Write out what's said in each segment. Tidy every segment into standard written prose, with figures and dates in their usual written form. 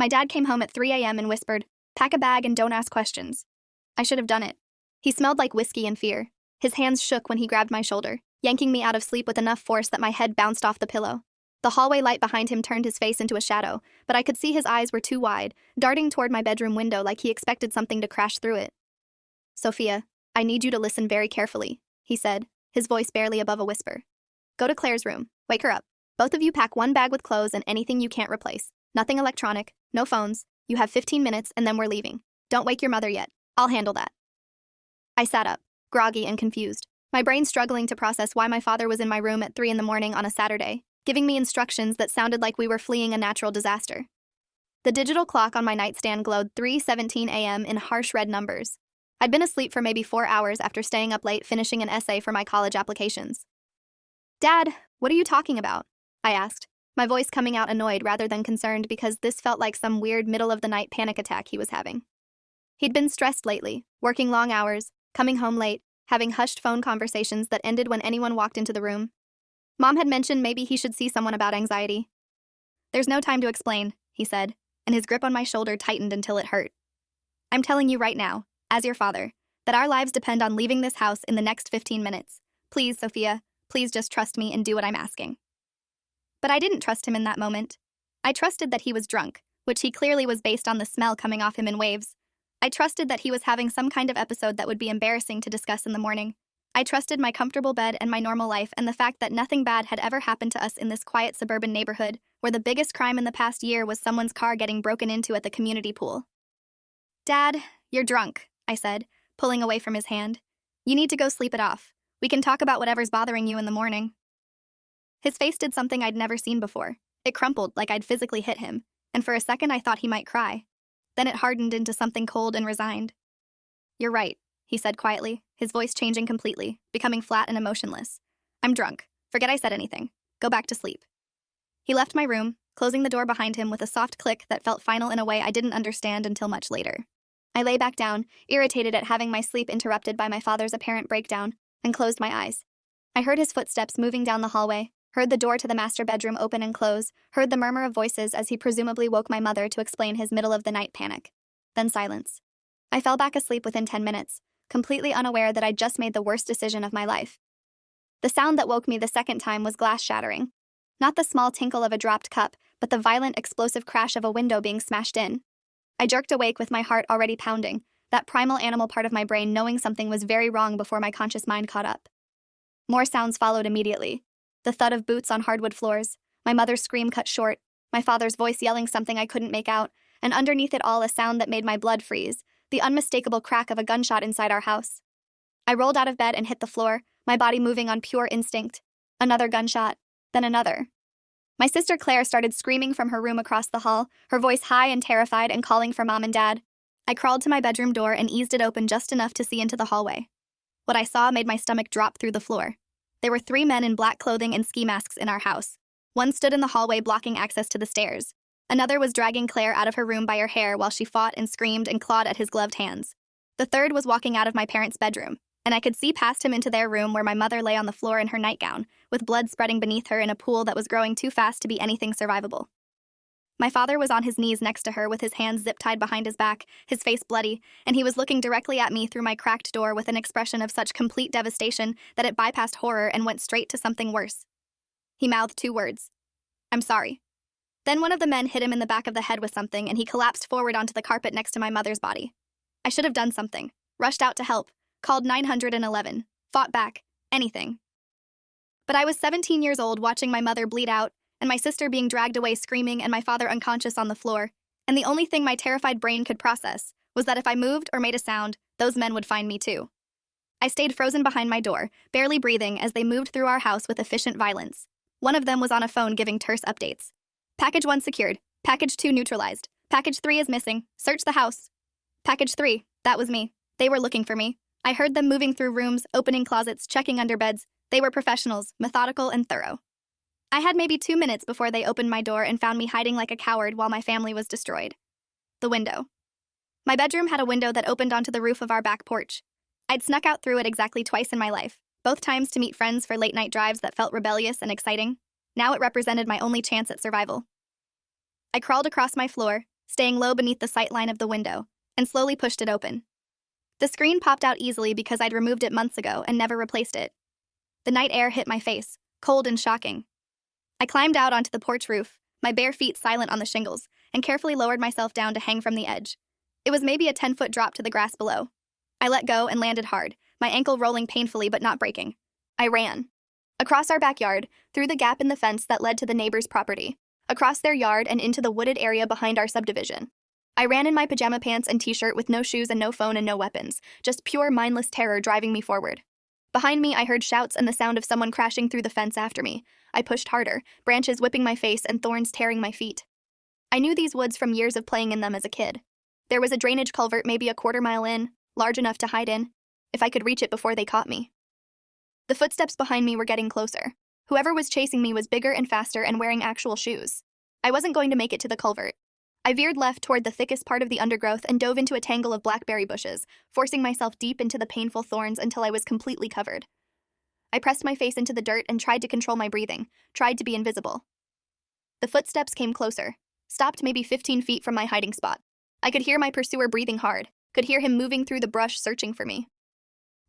My dad came home at 3 a.m. and whispered, "Pack a bag and don't ask questions." I should have done it. He smelled like whiskey and fear. His hands shook when he grabbed my shoulder, yanking me out of sleep with enough force that my head bounced off the pillow. The hallway light behind him turned his face into a shadow, but I could see his eyes were too wide, darting toward my bedroom window like he expected something to crash through it. "Sophia, I need you to listen very carefully," he said, his voice barely above a whisper. "Go to Claire's room. Wake her up. Both of you pack one bag with clothes and anything you can't replace. Nothing electronic, no phones. You have 15 minutes and then we're leaving. Don't wake your mother yet. I'll handle that." I sat up, groggy and confused, my brain struggling to process why my father was in my room at 3 in the morning on a Saturday, giving me instructions that sounded like we were fleeing a natural disaster. The digital clock on my nightstand glowed 3:17 a.m. in harsh red numbers. I'd been asleep for maybe 4 hours after staying up late finishing an essay for my college applications. "Dad, what are you talking about?" I asked, my voice coming out annoyed rather than concerned because this felt like some weird middle-of-the-night panic attack he was having. He'd been stressed lately, working long hours, coming home late, having hushed phone conversations that ended when anyone walked into the room. Mom had mentioned maybe he should see someone about anxiety. "There's no time to explain," he said, and his grip on my shoulder tightened until it hurt. "I'm telling you right now, as your father, that our lives depend on leaving this house in the next 15 minutes. Please, Sophia, please just trust me and do what I'm asking." But I didn't trust him in that moment. I trusted that he was drunk, which he clearly was based on the smell coming off him in waves. I trusted that he was having some kind of episode that would be embarrassing to discuss in the morning. I trusted my comfortable bed and my normal life and the fact that nothing bad had ever happened to us in this quiet suburban neighborhood, where the biggest crime in the past year was someone's car getting broken into at the community pool. "Dad, you're drunk," I said, pulling away from his hand. "You need to go sleep it off. We can talk about whatever's bothering you in the morning." His face did something I'd never seen before. It crumpled like I'd physically hit him, and for a second I thought he might cry. Then it hardened into something cold and resigned. "You're right," he said quietly, his voice changing completely, becoming flat and emotionless. "I'm drunk. Forget I said anything. Go back to sleep." He left my room, closing the door behind him with a soft click that felt final in a way I didn't understand until much later. I lay back down, irritated at having my sleep interrupted by my father's apparent breakdown, and closed my eyes. I heard his footsteps moving down the hallway, heard the door to the master bedroom open and close, heard the murmur of voices as he presumably woke my mother to explain his middle-of-the-night panic. Then silence. I fell back asleep within 10 minutes, completely unaware that I'd just made the worst decision of my life. The sound that woke me the second time was glass shattering. Not the small tinkle of a dropped cup, but the violent, explosive crash of a window being smashed in. I jerked awake with my heart already pounding, that primal animal part of my brain knowing something was very wrong before my conscious mind caught up. More sounds followed immediately. The thud of boots on hardwood floors, my mother's scream cut short, my father's voice yelling something I couldn't make out, and underneath it all a sound that made my blood freeze, the unmistakable crack of a gunshot inside our house. I rolled out of bed and hit the floor, my body moving on pure instinct. Another gunshot, then another. My sister Claire started screaming from her room across the hall, her voice high and terrified and calling for Mom and Dad. I crawled to my bedroom door and eased it open just enough to see into the hallway. What I saw made my stomach drop through the floor. There were 3 men in black clothing and ski masks in our house. One stood in the hallway blocking access to the stairs. Another was dragging Claire out of her room by her hair while she fought and screamed and clawed at his gloved hands. The third was walking out of my parents' bedroom, and I could see past him into their room where my mother lay on the floor in her nightgown, with blood spreading beneath her in a pool that was growing too fast to be anything survivable. My father was on his knees next to her with his hands zip-tied behind his back, his face bloody, and he was looking directly at me through my cracked door with an expression of such complete devastation that it bypassed horror and went straight to something worse. He mouthed 2 words. "I'm sorry." Then one of the men hit him in the back of the head with something and he collapsed forward onto the carpet next to my mother's body. I should have done something, rushed out to help, called 911, fought back, anything. But I was 17 years old watching my mother bleed out, and my sister being dragged away screaming and my father unconscious on the floor, and the only thing my terrified brain could process was that if I moved or made a sound, those men would find me too. I stayed frozen behind my door, barely breathing as they moved through our house with efficient violence. One of them was on a phone giving terse updates. "Package 1 secured. Package 2 neutralized. Package 3 is missing. Search the house." Package 3, that was me. They were looking for me. I heard them moving through rooms, opening closets, checking under beds. They were professionals, methodical and thorough. I had maybe 2 minutes before they opened my door and found me hiding like a coward while my family was destroyed. The window. My bedroom had a window that opened onto the roof of our back porch. I'd snuck out through it exactly twice in my life, both times to meet friends for late-night drives that felt rebellious and exciting. Now it represented my only chance at survival. I crawled across my floor, staying low beneath the sight line of the window, and slowly pushed it open. The screen popped out easily because I'd removed it months ago and never replaced it. The night air hit my face, cold and shocking. I climbed out onto the porch roof, my bare feet silent on the shingles, and carefully lowered myself down to hang from the edge. It was maybe a 10-foot drop to the grass below. I let go and landed hard, my ankle rolling painfully but not breaking. I ran. Across our backyard, through the gap in the fence that led to the neighbor's property, across their yard and into the wooded area behind our subdivision. I ran in my pajama pants and t-shirt with no shoes and no phone and no weapons, just pure mindless terror driving me forward. Behind me, I heard shouts and the sound of someone crashing through the fence after me. I pushed harder, branches whipping my face and thorns tearing my feet. I knew these woods from years of playing in them as a kid. There was a drainage culvert maybe a quarter-mile in, large enough to hide in, if I could reach it before they caught me. The footsteps behind me were getting closer. Whoever was chasing me was bigger and faster and wearing actual shoes. I wasn't going to make it to the culvert. I veered left toward the thickest part of the undergrowth and dove into a tangle of blackberry bushes, forcing myself deep into the painful thorns until I was completely covered. I pressed my face into the dirt and tried to control my breathing, tried to be invisible. The footsteps came closer, stopped maybe 15 feet from my hiding spot. I could hear my pursuer breathing hard, could hear him moving through the brush searching for me.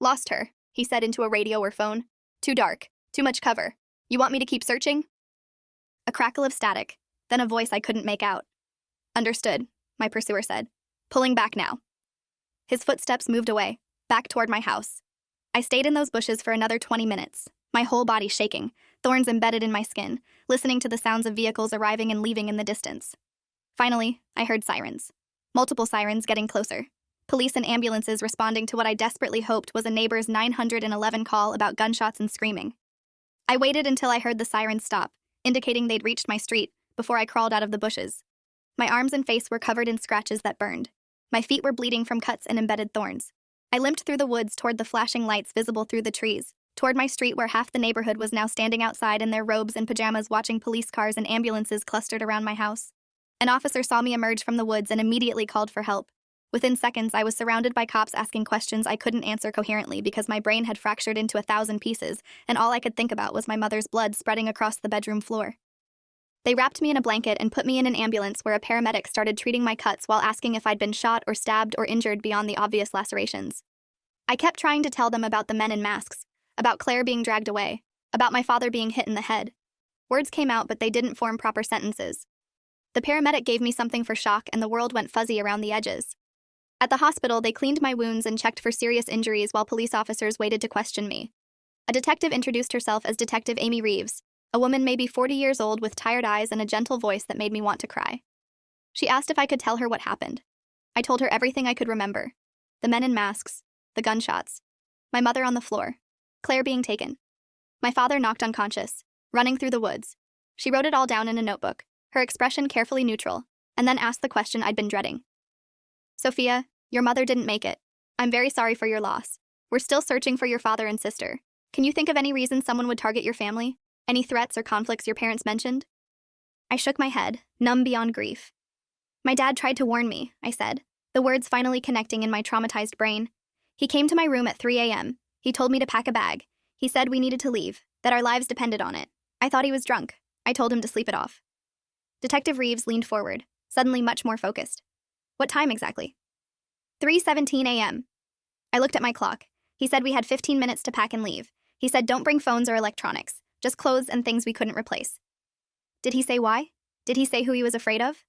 "Lost her," he said into a radio or phone. "Too dark, too much cover. You want me to keep searching?" A crackle of static, then a voice I couldn't make out. "Understood," my pursuer said. "Pulling back now." His footsteps moved away, back toward my house. I stayed in those bushes for another 20 minutes, my whole body shaking, thorns embedded in my skin, listening to the sounds of vehicles arriving and leaving in the distance. Finally, I heard sirens. Multiple sirens getting closer. Police and ambulances responding to what I desperately hoped was a neighbor's 911 call about gunshots and screaming. I waited until I heard the sirens stop, indicating they'd reached my street, before I crawled out of the bushes. My arms and face were covered in scratches that burned. My feet were bleeding from cuts and embedded thorns. I limped through the woods toward the flashing lights visible through the trees, toward my street where half the neighborhood was now standing outside in their robes and pajamas watching police cars and ambulances clustered around my house. An officer saw me emerge from the woods and immediately called for help. Within seconds, I was surrounded by cops asking questions I couldn't answer coherently because my brain had fractured into 1,000 pieces, and all I could think about was my mother's blood spreading across the bedroom floor. They wrapped me in a blanket and put me in an ambulance where a paramedic started treating my cuts while asking if I'd been shot or stabbed or injured beyond the obvious lacerations. I kept trying to tell them about the men in masks, about Claire being dragged away, about my father being hit in the head. Words came out, but they didn't form proper sentences. The paramedic gave me something for shock, and the world went fuzzy around the edges. At the hospital, they cleaned my wounds and checked for serious injuries while police officers waited to question me. A detective introduced herself as Detective Amy Reeves, a woman maybe 40 years old with tired eyes and a gentle voice that made me want to cry. She asked if I could tell her what happened. I told her everything I could remember. The men in masks, the gunshots, my mother on the floor, Claire being taken. My father knocked unconscious, running through the woods. She wrote it all down in a notebook, her expression carefully neutral, and then asked the question I'd been dreading. "Sophia, your mother didn't make it. I'm very sorry for your loss. We're still searching for your father and sister. Can you think of any reason someone would target your family? Any threats or conflicts your parents mentioned?" I shook my head, numb beyond grief. "My dad tried to warn me," I said, the words finally connecting in my traumatized brain. "He came to my room at 3 a.m. He told me to pack a bag. He said we needed to leave, that our lives depended on it. I thought he was drunk. I told him to sleep it off." Detective Reeves leaned forward, suddenly much more focused. "What time exactly?" 3:17 a.m. I looked at my clock. He said we had 15 minutes to pack and leave. He said don't bring phones or electronics, just clothes and things we couldn't replace. Did he say why? Did he say who he was afraid of?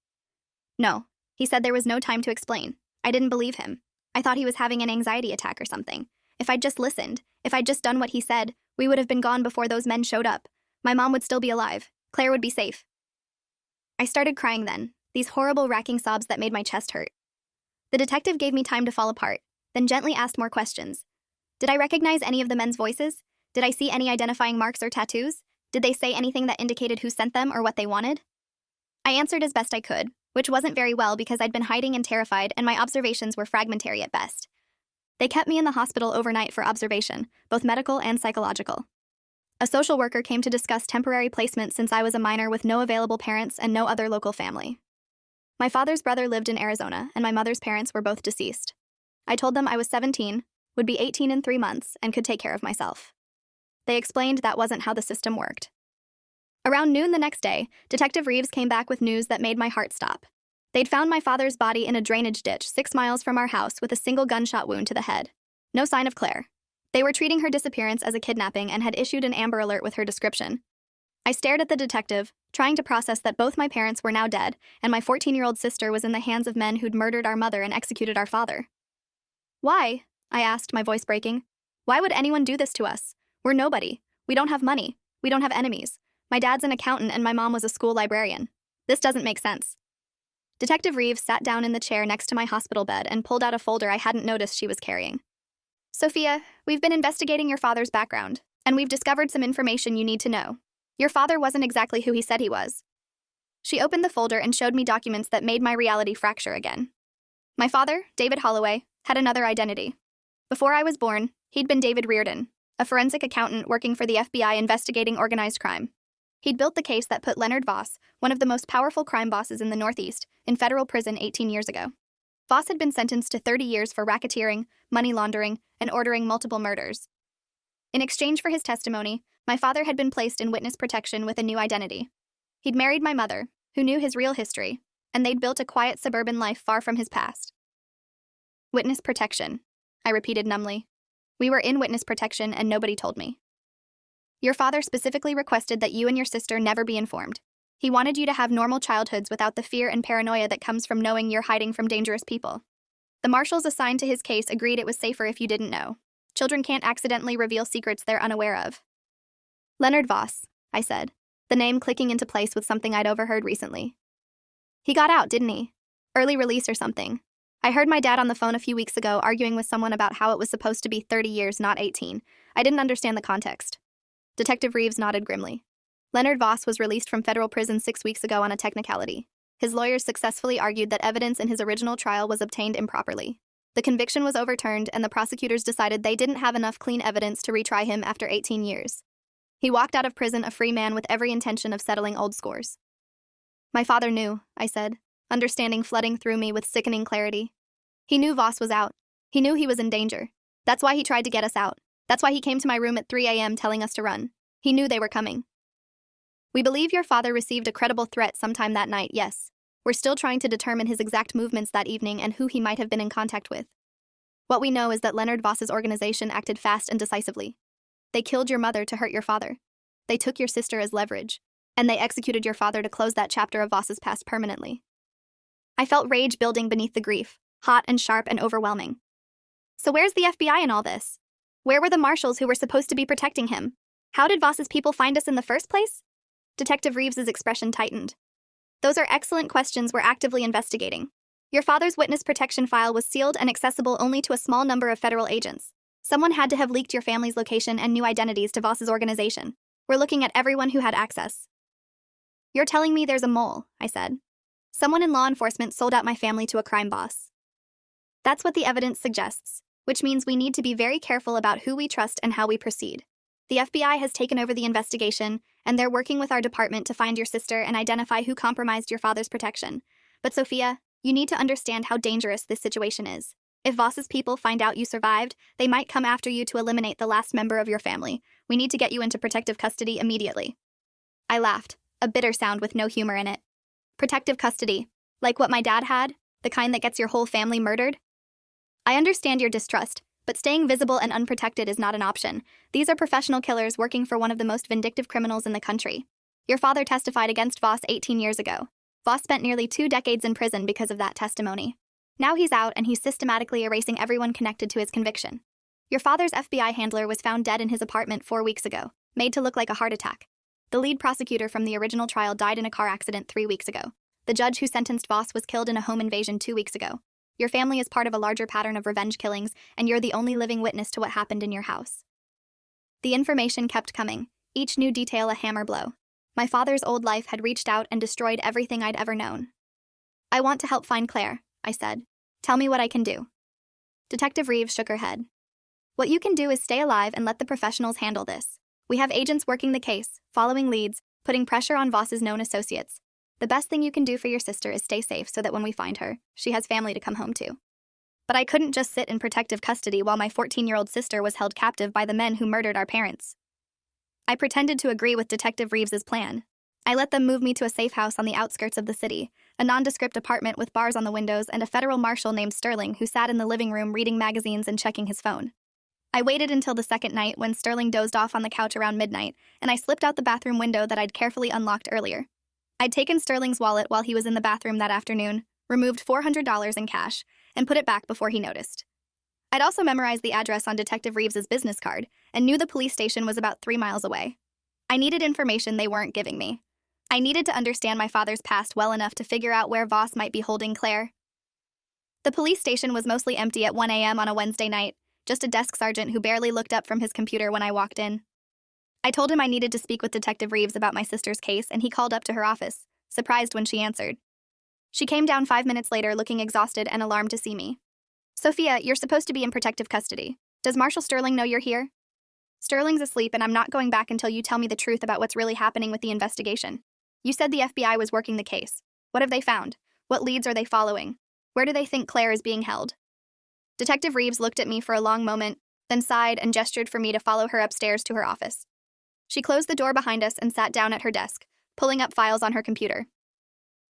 No. He said there was no time to explain. I didn't believe him. I thought he was having an anxiety attack or something. If I'd just listened, if I'd just done what he said, we would have been gone before those men showed up. My mom would still be alive. Claire would be safe. I started crying then, these horrible racking sobs that made my chest hurt. The detective gave me time to fall apart, then gently asked more questions. Did I recognize any of the men's voices? Did I see any identifying marks or tattoos? Did they say anything that indicated who sent them or what they wanted? I answered as best I could, which wasn't very well because I'd been hiding and terrified and my observations were fragmentary at best. They kept me in the hospital overnight for observation, both medical and psychological. A social worker came to discuss temporary placement since I was a minor with no available parents and no other local family. My father's brother lived in Arizona, and my mother's parents were both deceased. I told them I was 17, would be 18 in 3 months, and could take care of myself. They explained that wasn't how the system worked. Around noon the next day, Detective Reeves came back with news that made my heart stop. They'd found my father's body in a drainage ditch 6 miles from our house with a single gunshot wound to the head. No sign of Claire. They were treating her disappearance as a kidnapping and had issued an Amber Alert with her description. I stared at the detective, trying to process that both my parents were now dead and my 14-year-old sister was in the hands of men who'd murdered our mother and executed our father. Why? I asked, my voice breaking. Why would anyone do this to us? We're nobody. We don't have money. We don't have enemies. My dad's an accountant and my mom was a school librarian. This doesn't make sense. Detective Reeves sat down in the chair next to my hospital bed and pulled out a folder I hadn't noticed she was carrying. Sophia, we've been investigating your father's background, and we've discovered some information you need to know. Your father wasn't exactly who he said he was. She opened the folder and showed me documents that made my reality fracture again. My father, David Holloway, had another identity. Before I was born, he'd been David Reardon, a forensic accountant working for the FBI investigating organized crime. He'd built the case that put Leonard Voss, one of the most powerful crime bosses in the Northeast, in federal prison 18 years ago. Voss had been sentenced to 30 years for racketeering, money laundering, and ordering multiple murders. In exchange for his testimony, my father had been placed in witness protection with a new identity. He'd married my mother, who knew his real history, and they'd built a quiet suburban life far from his past. Witness protection, I repeated numbly. We were in witness protection and nobody told me. Your father specifically requested that you and your sister never be informed. He wanted you to have normal childhoods without the fear and paranoia that comes from knowing you're hiding from dangerous people. The marshals assigned to his case agreed it was safer if you didn't know. Children can't accidentally reveal secrets they're unaware of. Leonard Voss, I said, the name clicking into place with something I'd overheard recently. He got out, didn't he? Early release or something. I heard my dad on the phone a few weeks ago arguing with someone about how it was supposed to be 30 years, not 18. I didn't understand the context. Detective Reeves nodded grimly. Leonard Voss was released from federal prison 6 weeks ago on a technicality. His lawyers successfully argued that evidence in his original trial was obtained improperly. The conviction was overturned and the prosecutors decided they didn't have enough clean evidence to retry him after 18 years. He walked out of prison a free man with every intention of settling old scores. My father knew, I said, understanding flooding through me with sickening clarity. He knew Voss was out. He knew he was in danger. That's why he tried to get us out. That's why he came to my room at 3 a.m. telling us to run. He knew they were coming. We believe your father received a credible threat sometime that night, yes. We're still trying to determine his exact movements that evening and who he might have been in contact with. What we know is that Leonard Voss's organization acted fast and decisively. They killed your mother to hurt your father. They took your sister as leverage. And they executed your father to close that chapter of Voss's past permanently. I felt rage building beneath the grief, hot and sharp and overwhelming. So where's the FBI in all this? Where were the marshals who were supposed to be protecting him? How did Voss's people find us in the first place? Detective Reeves's expression tightened. Those are excellent questions we're actively investigating. Your father's witness protection file was sealed and accessible only to a small number of federal agents. Someone had to have leaked your family's location and new identities to Voss's organization. We're looking at everyone who had access. You're telling me there's a mole, I said. Someone in law enforcement sold out my family to a crime boss. That's what the evidence suggests, which means we need to be very careful about who we trust and how we proceed. The FBI has taken over the investigation, and they're working with our department to find your sister and identify who compromised your father's protection. But Sophia, you need to understand how dangerous this situation is. If Voss's people find out you survived, they might come after you to eliminate the last member of your family. We need to get you into protective custody immediately. I laughed, a bitter sound with no humor in it. Protective custody, like what my dad had, the kind that gets your whole family murdered? I understand your distrust, but staying visible and unprotected is not an option. These are professional killers working for one of the most vindictive criminals in the country. Your father testified against Voss 18 years ago. Voss spent nearly 2 decades in prison because of that testimony. Now he's out and he's systematically erasing everyone connected to his conviction. Your father's FBI handler was found dead in his apartment 4 weeks ago, made to look like a heart attack. The lead prosecutor from the original trial died in a car accident 3 weeks ago. The judge who sentenced Voss was killed in a home invasion 2 weeks ago. Your family is part of a larger pattern of revenge killings, and you're the only living witness to what happened in your house. The information kept coming, each new detail a hammer blow. My father's old life had reached out and destroyed everything I'd ever known. I want to help find Claire, I said. Tell me what I can do. Detective Reeves shook her head. What you can do is stay alive and let the professionals handle this. We have agents working the case, following leads, putting pressure on Voss's known associates. The best thing you can do for your sister is stay safe so that when we find her, she has family to come home to. But I couldn't just sit in protective custody while my 14-year-old sister was held captive by the men who murdered our parents. I pretended to agree with Detective Reeves's plan. I let them move me to a safe house on the outskirts of the city, a nondescript apartment with bars on the windows, and a federal marshal named Sterling who sat in the living room reading magazines and checking his phone. I waited until the second night when Sterling dozed off on the couch around midnight, and I slipped out the bathroom window that I'd carefully unlocked earlier. I'd taken Sterling's wallet while he was in the bathroom that afternoon, removed $400 in cash, and put it back before he noticed. I'd also memorized the address on Detective Reeves's business card and knew the police station was about 3 miles away. I needed information they weren't giving me. I needed to understand my father's past well enough to figure out where Voss might be holding Claire. The police station was mostly empty at 1 a.m. on a Wednesday night, just a desk sergeant who barely looked up from his computer when I walked in. I told him I needed to speak with Detective Reeves about my sister's case, and he called up to her office, surprised when she answered. She came down 5 minutes later looking exhausted and alarmed to see me. "Sophia, you're supposed to be in protective custody. Does Marshal Sterling know you're here?" "Sterling's asleep, and I'm not going back until you tell me the truth about what's really happening with the investigation. You said the FBI was working the case. What have they found? What leads are they following? Where do they think Claire is being held?" Detective Reeves looked at me for a long moment, then sighed and gestured for me to follow her upstairs to her office. She closed the door behind us and sat down at her desk, pulling up files on her computer.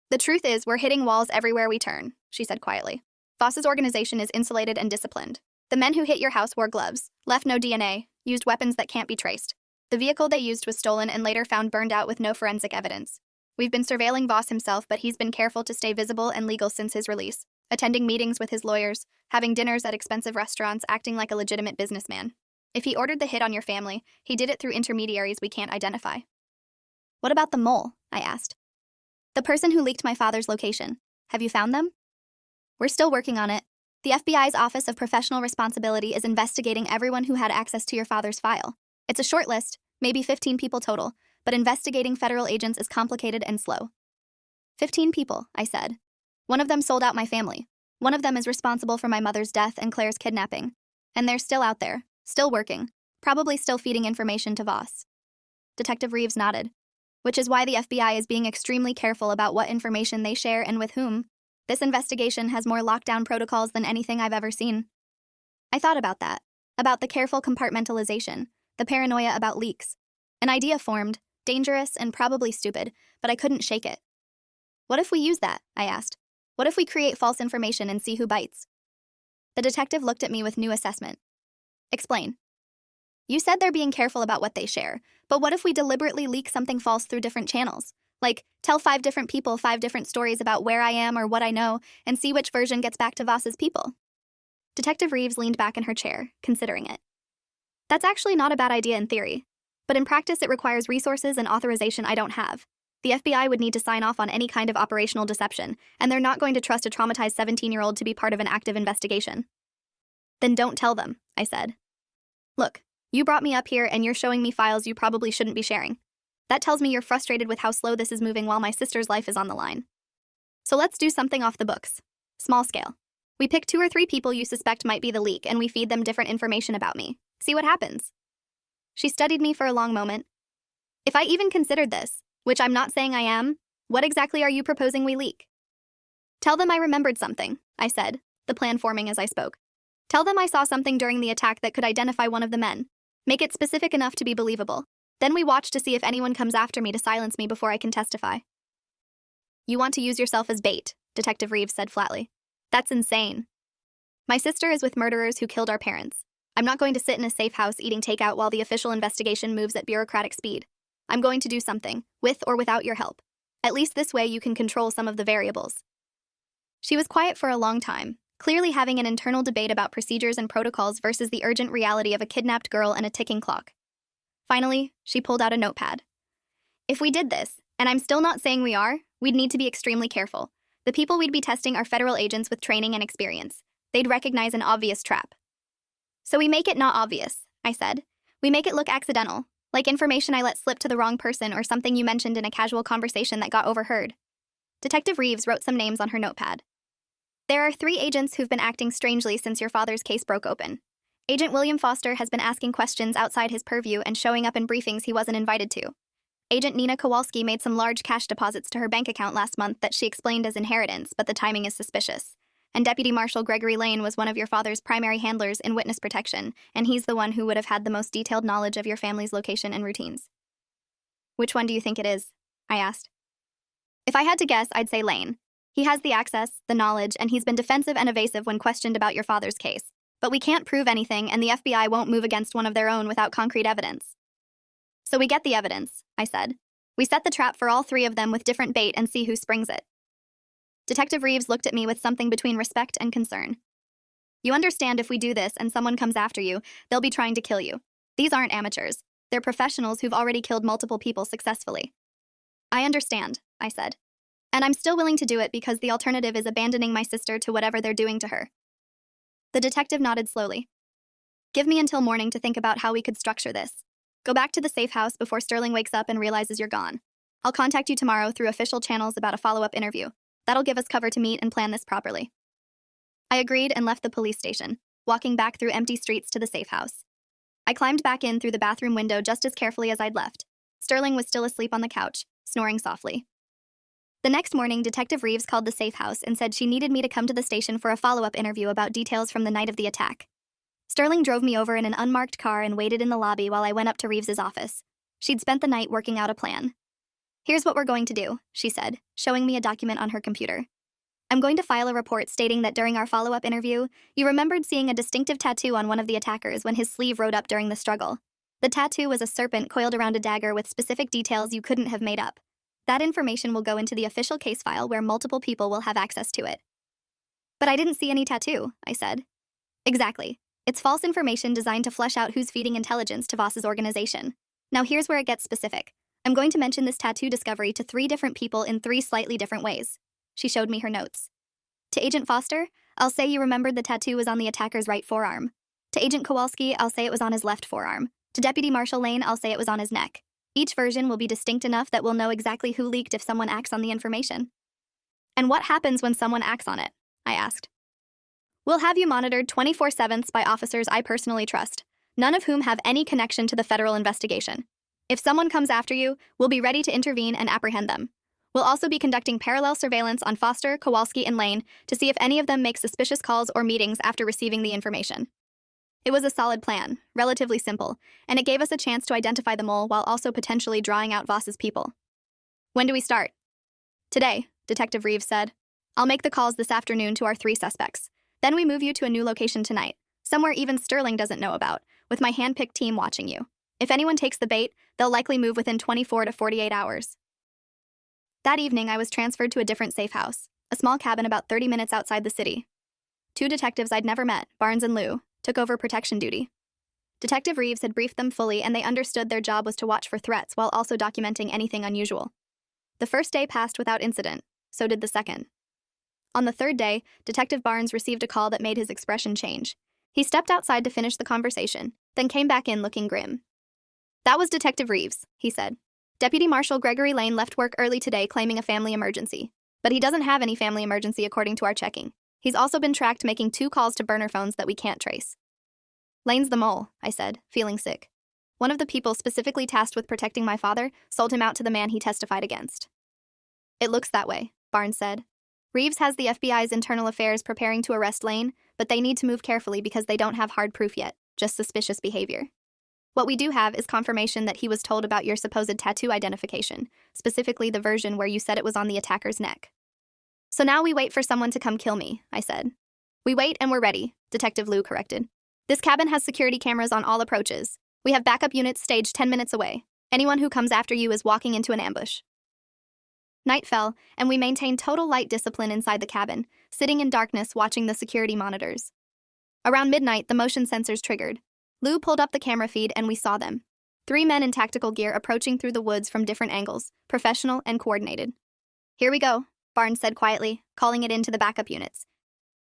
"The truth is, we're hitting walls everywhere we turn," she said quietly. "Voss's organization is insulated and disciplined. The men who hit your house wore gloves, left no DNA, used weapons that can't be traced. The vehicle they used was stolen and later found burned out with no forensic evidence. We've been surveilling Voss himself, but he's been careful to stay visible and legal since his release, attending meetings with his lawyers, having dinners at expensive restaurants, acting like a legitimate businessman. If he ordered the hit on your family, he did it through intermediaries we can't identify." "What about the mole?" I asked. "The person who leaked my father's location. Have you found them?" "We're still working on it. The FBI's Office of Professional Responsibility is investigating everyone who had access to your father's file. It's a short list, maybe 15 people total, but investigating federal agents is complicated and slow." "15 people," I said. "One of them sold out my family. One of them is responsible for my mother's death and Claire's kidnapping. And they're still out there, still working, probably still feeding information to Voss." Detective Reeves nodded. "Which is why the FBI is being extremely careful about what information they share and with whom. This investigation has more lockdown protocols than anything I've ever seen." I thought about that, about the careful compartmentalization, the paranoia about leaks. An idea formed, dangerous and probably stupid, but I couldn't shake it. "What if we use that?" I asked. "What if we create false information and see who bites?" The detective looked at me with new assessment. "Explain." "You said they're being careful about what they share, but what if we deliberately leak something false through different channels? Like, tell 5 different people 5 different stories about where I am or what I know, and see which version gets back to Voss's people?" Detective Reeves leaned back in her chair, considering it. "That's actually not a bad idea in theory, but in practice it requires resources and authorization I don't have. The FBI would need to sign off on any kind of operational deception, and they're not going to trust a traumatized 17-year-old to be part of an active investigation." "Then don't tell them," I said. "Look, you brought me up here and you're showing me files you probably shouldn't be sharing. That tells me you're frustrated with how slow this is moving while my sister's life is on the line. So let's do something off the books. Small scale. We pick 2 or 3 people you suspect might be the leak and we feed them different information about me. See what happens." She studied me for a long moment. "If I even considered this, which I'm not saying I am, what exactly are you proposing we leak?" "Tell them I remembered something," I said, the plan forming as I spoke. "Tell them I saw something during the attack that could identify one of the men. Make it specific enough to be believable. Then we watch to see if anyone comes after me to silence me before I can testify." "You want to use yourself as bait," Detective Reeves said flatly. "That's insane. My sister is with murderers who killed our parents. I'm not going to sit in a safe house eating takeout while the official investigation moves at bureaucratic speed. I'm going to do something, with or without your help. At least this way you can control some of the variables." She was quiet for a long time, clearly having an internal debate about procedures and protocols versus the urgent reality of a kidnapped girl and a ticking clock. Finally, she pulled out a notepad. "If we did this, and I'm still not saying we are, we'd need to be extremely careful. The people we'd be testing are federal agents with training and experience. They'd recognize an obvious trap." "So we make it not obvious," I said. "We make it look accidental, like information I let slip to the wrong person or something you mentioned in a casual conversation that got overheard." Detective Reeves wrote some names on her notepad. "There are 3 agents who've been acting strangely since your father's case broke open. Agent William Foster has been asking questions outside his purview and showing up in briefings he wasn't invited to. Agent Nina Kowalski made some large cash deposits to her bank account last month that she explained as inheritance, but the timing is suspicious. And Deputy Marshal Gregory Lane was one of your father's primary handlers in witness protection, and he's the one who would have had the most detailed knowledge of your family's location and routines." "Which one do you think it is?" I asked. "If I had to guess, I'd say Lane. He has the access, the knowledge, and he's been defensive and evasive when questioned about your father's case. But we can't prove anything, and the FBI won't move against one of their own without concrete evidence. So we get the evidence, I said. We set the trap for all three of them with different bait and see who springs it. Detective Reeves looked at me with something between respect and concern. You understand if we do this and someone comes after you, they'll be trying to kill you. These aren't amateurs. They're professionals who've already killed multiple people successfully. I understand, I said. And I'm still willing to do it because the alternative is abandoning my sister to whatever they're doing to her. The detective nodded slowly. Give me until morning to think about how we could structure this. Go back to the safe house before Sterling wakes up and realizes you're gone. I'll contact you tomorrow through official channels about a follow-up interview. That'll give us cover to meet and plan this properly. I agreed and left the police station, walking back through empty streets to the safe house. I climbed back in through the bathroom window just as carefully as I'd left. Sterling was still asleep on the couch, snoring softly. The next morning, Detective Reeves called the safe house and said she needed me to come to the station for a follow-up interview about details from the night of the attack. Sterling drove me over in an unmarked car and waited in the lobby while I went up to Reeves's office. She'd spent the night working out a plan. Here's what we're going to do, she said, showing me a document on her computer. I'm going to file a report stating that during our follow-up interview, you remembered seeing a distinctive tattoo on one of the attackers when his sleeve rode up during the struggle. The tattoo was a serpent coiled around a dagger with specific details you couldn't have made up. That information will go into the official case file where multiple people will have access to it. But I didn't see any tattoo, I said. Exactly. It's false information designed to flesh out who's feeding intelligence to Voss's organization. Now here's where it gets specific. I'm going to mention this tattoo discovery to 3 different people in 3 slightly different ways. She showed me her notes. To Agent Foster, I'll say you remembered the tattoo was on the attacker's right forearm. To Agent Kowalski, I'll say it was on his left forearm. To Deputy Marshal Lane, I'll say it was on his neck. Each version will be distinct enough that we'll know exactly who leaked if someone acts on the information. And what happens when someone acts on it? I asked. We'll have you monitored 24/7 by officers I personally trust, none of whom have any connection to the federal investigation. If someone comes after you, we'll be ready to intervene and apprehend them. We'll also be conducting parallel surveillance on Foster, Kowalski, and Lane to see if any of them make suspicious calls or meetings after receiving the information. It was a solid plan, relatively simple, and it gave us a chance to identify the mole while also potentially drawing out Voss's people. When do we start? Today, Detective Reeves said. I'll make the calls this afternoon to our 3 suspects. Then we move you to a new location tonight, somewhere even Sterling doesn't know about, with my hand-picked team watching you. If anyone takes the bait, they'll likely move within 24 to 48 hours. That evening, I was transferred to a different safe house, a small cabin about 30 minutes outside the city. 2 detectives I'd never met, Barnes and Liu, took over protection duty. Detective Reeves had briefed them fully, and they understood their job was to watch for threats while also documenting anything unusual. The first day passed without incident, so did the second. On the 3rd day, Detective Barnes received a call that made his expression change. He stepped outside to finish the conversation, then came back in looking grim. That was Detective Reeves, he said. Deputy Marshal Gregory Lane left work early today claiming a family emergency. But he doesn't have any family emergency according to our checking. He's also been tracked making 2 calls to burner phones that we can't trace. Lane's the mole, I said, feeling sick. One of the people specifically tasked with protecting my father sold him out to the man he testified against. It looks that way, Barnes said. Reeves has the FBI's internal affairs preparing to arrest Lane, but they need to move carefully because they don't have hard proof yet, just suspicious behavior. What we do have is confirmation that he was told about your supposed tattoo identification, specifically the version where you said it was on the attacker's neck. So now we wait for someone to come kill me, I said. We wait and we're ready, Detective Liu corrected. This cabin has security cameras on all approaches. We have backup units staged 10 minutes away. Anyone who comes after you is walking into an ambush. Night fell, and we maintained total light discipline inside the cabin, sitting in darkness watching the security monitors. Around midnight, the motion sensors triggered. Liu pulled up the camera feed and we saw them. 3 men in tactical gear approaching through the woods from different angles, professional and coordinated. Here we go, Barnes said quietly, calling it into the backup units.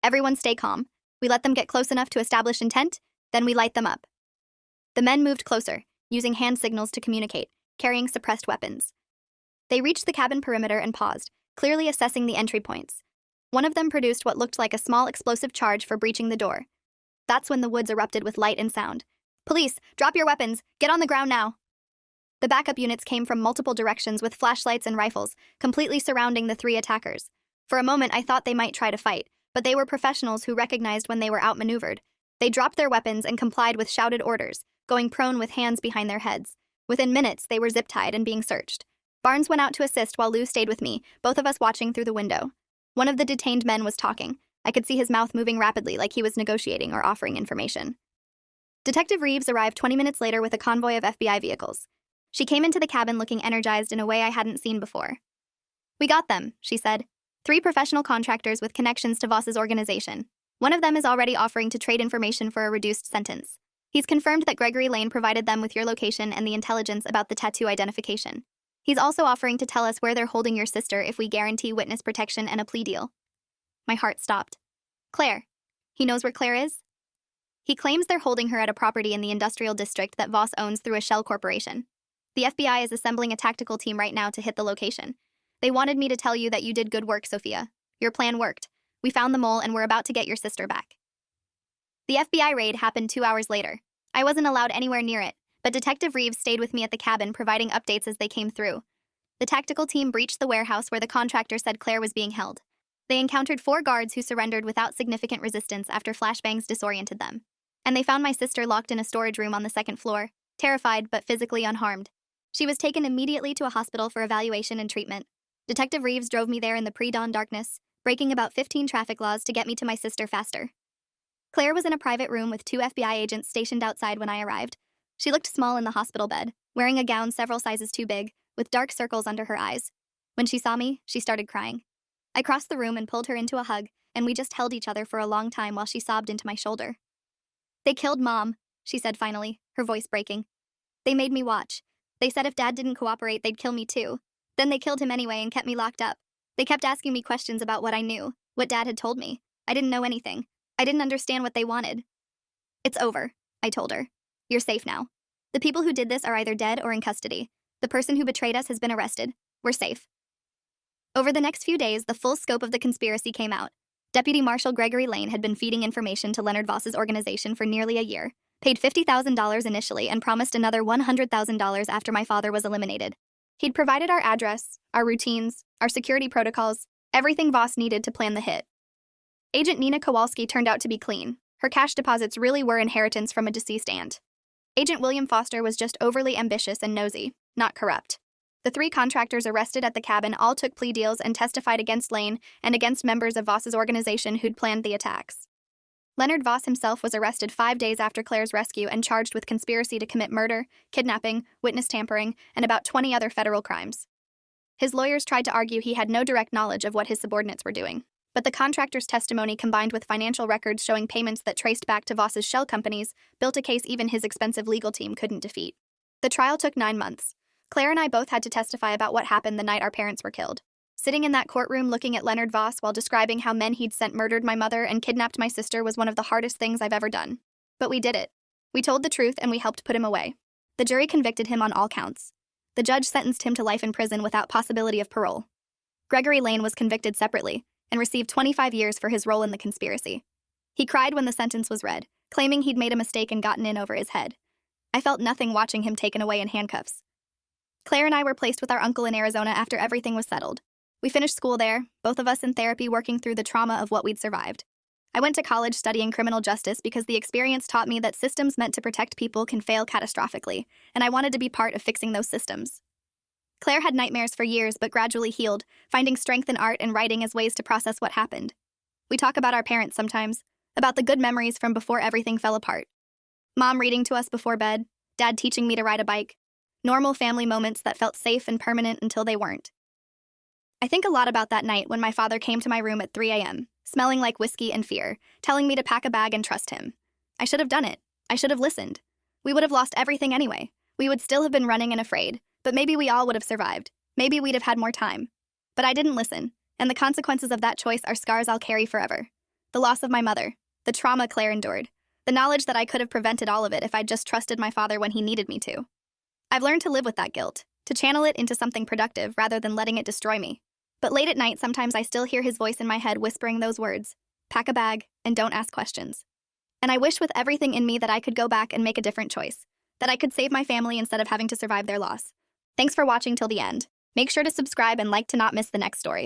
Everyone stay calm. We let them get close enough to establish intent, then we light them up. The men moved closer, using hand signals to communicate, carrying suppressed weapons. They reached the cabin perimeter and paused, clearly assessing the entry points. One of them produced what looked like a small explosive charge for breaching the door. That's when the woods erupted with light and sound. Police, drop your weapons. Get on the ground now. The backup units came from multiple directions with flashlights and rifles, completely surrounding the 3 attackers. For a moment, I thought they might try to fight, but they were professionals who recognized when they were outmaneuvered. They dropped their weapons and complied with shouted orders, going prone with hands behind their heads. Within minutes, they were zip-tied and being searched. Barnes went out to assist while Liu stayed with me, both of us watching through the window. One of the detained men was talking. I could see his mouth moving rapidly like he was negotiating or offering information. Detective Reeves arrived 20 minutes later with a convoy of FBI vehicles. She came into the cabin looking energized in a way I hadn't seen before. "We got them," she said. "3 professional contractors with connections to Voss's organization. One of them is already offering to trade information for a reduced sentence. He's confirmed that Gregory Lane provided them with your location and the intelligence about the tattoo identification. He's also offering to tell us where they're holding your sister if we guarantee witness protection and a plea deal." My heart stopped. "Claire. He knows where Claire is?" "He claims they're holding her at a property in the industrial district that Voss owns through a shell corporation. The FBI is assembling a tactical team right now to hit the location. They wanted me to tell you that you did good work, Sophia. Your plan worked. We found the mole and we're about to get your sister back." The FBI raid happened 2 hours later. I wasn't allowed anywhere near it, but Detective Reeves stayed with me at the cabin providing updates as they came through. The tactical team breached the warehouse where the contractor said Claire was being held. They encountered 4 guards who surrendered without significant resistance after flashbangs disoriented them. And they found my sister locked in a storage room on the 2nd floor, terrified but physically unharmed. She was taken immediately to a hospital for evaluation and treatment. Detective Reeves drove me there in the pre-dawn darkness, breaking about 15 traffic laws to get me to my sister faster. Claire was in a private room with 2 FBI agents stationed outside when I arrived. She looked small in the hospital bed, wearing a gown several sizes too big, with dark circles under her eyes. When she saw me, she started crying. I crossed the room and pulled her into a hug, and we just held each other for a long time while she sobbed into my shoulder. "They killed Mom," she said finally, her voice breaking. "They made me watch. They said if Dad didn't cooperate, they'd kill me too. Then they killed him anyway and kept me locked up. They kept asking me questions about what I knew, what Dad had told me. I didn't know anything. I didn't understand what they wanted." "It's over," I told her. "You're safe now. The people who did this are either dead or in custody. The person who betrayed us has been arrested. We're safe." Over the next few days, the full scope of the conspiracy came out. Deputy Marshal Gregory Lane had been feeding information to Leonard Voss's organization for nearly a year, paid $50,000 initially and promised another $100,000 after my father was eliminated. He'd provided our address, our routines, our security protocols, everything Voss needed to plan the hit. Agent Nina Kowalski turned out to be clean. Her cash deposits really were inheritance from a deceased aunt. Agent William Foster was just overly ambitious and nosy, not corrupt. The 3 contractors arrested at the cabin all took plea deals and testified against Lane and against members of Voss's organization who'd planned the attacks. Leonard Voss himself was arrested 5 days after Claire's rescue and charged with conspiracy to commit murder, kidnapping, witness tampering, and about 20 other federal crimes. His lawyers tried to argue he had no direct knowledge of what his subordinates were doing, but the contractor's testimony combined with financial records showing payments that traced back to Voss's shell companies built a case even his expensive legal team couldn't defeat. The trial took 9 months. Claire and I both had to testify about what happened the night our parents were killed. Sitting in that courtroom looking at Leonard Voss while describing how men he'd sent murdered my mother and kidnapped my sister was one of the hardest things I've ever done. But we did it. We told the truth and we helped put him away. The jury convicted him on all counts. The judge sentenced him to life in prison without possibility of parole. Gregory Lane was convicted separately and received 25 years for his role in the conspiracy. He cried when the sentence was read, claiming he'd made a mistake and gotten in over his head. I felt nothing watching him taken away in handcuffs. Claire and I were placed with our uncle in Arizona after everything was settled. We finished school there, both of us in therapy working through the trauma of what we'd survived. I went to college studying criminal justice because the experience taught me that systems meant to protect people can fail catastrophically, and I wanted to be part of fixing those systems. Claire had nightmares for years but gradually healed, finding strength in art and writing as ways to process what happened. We talk about our parents sometimes, about the good memories from before everything fell apart. Mom reading to us before bed, Dad teaching me to ride a bike. Normal family moments that felt safe and permanent until they weren't. I think a lot about that night when my father came to my room at 3 a.m., smelling like whiskey and fear, telling me to pack a bag and trust him. I should have done it. I should have listened. We would have lost everything anyway. We would still have been running and afraid, but maybe we all would have survived. Maybe we'd have had more time. But I didn't listen, and the consequences of that choice are scars I'll carry forever. The loss of my mother, the trauma Claire endured, the knowledge that I could have prevented all of it if I'd just trusted my father when he needed me to. I've learned to live with that guilt, to channel it into something productive rather than letting it destroy me. But late at night, sometimes I still hear his voice in my head whispering those words, pack a bag and don't ask questions. And I wish with everything in me that I could go back and make a different choice, that I could save my family instead of having to survive their loss. Thanks for watching till the end. Make sure to subscribe and like to not miss the next story.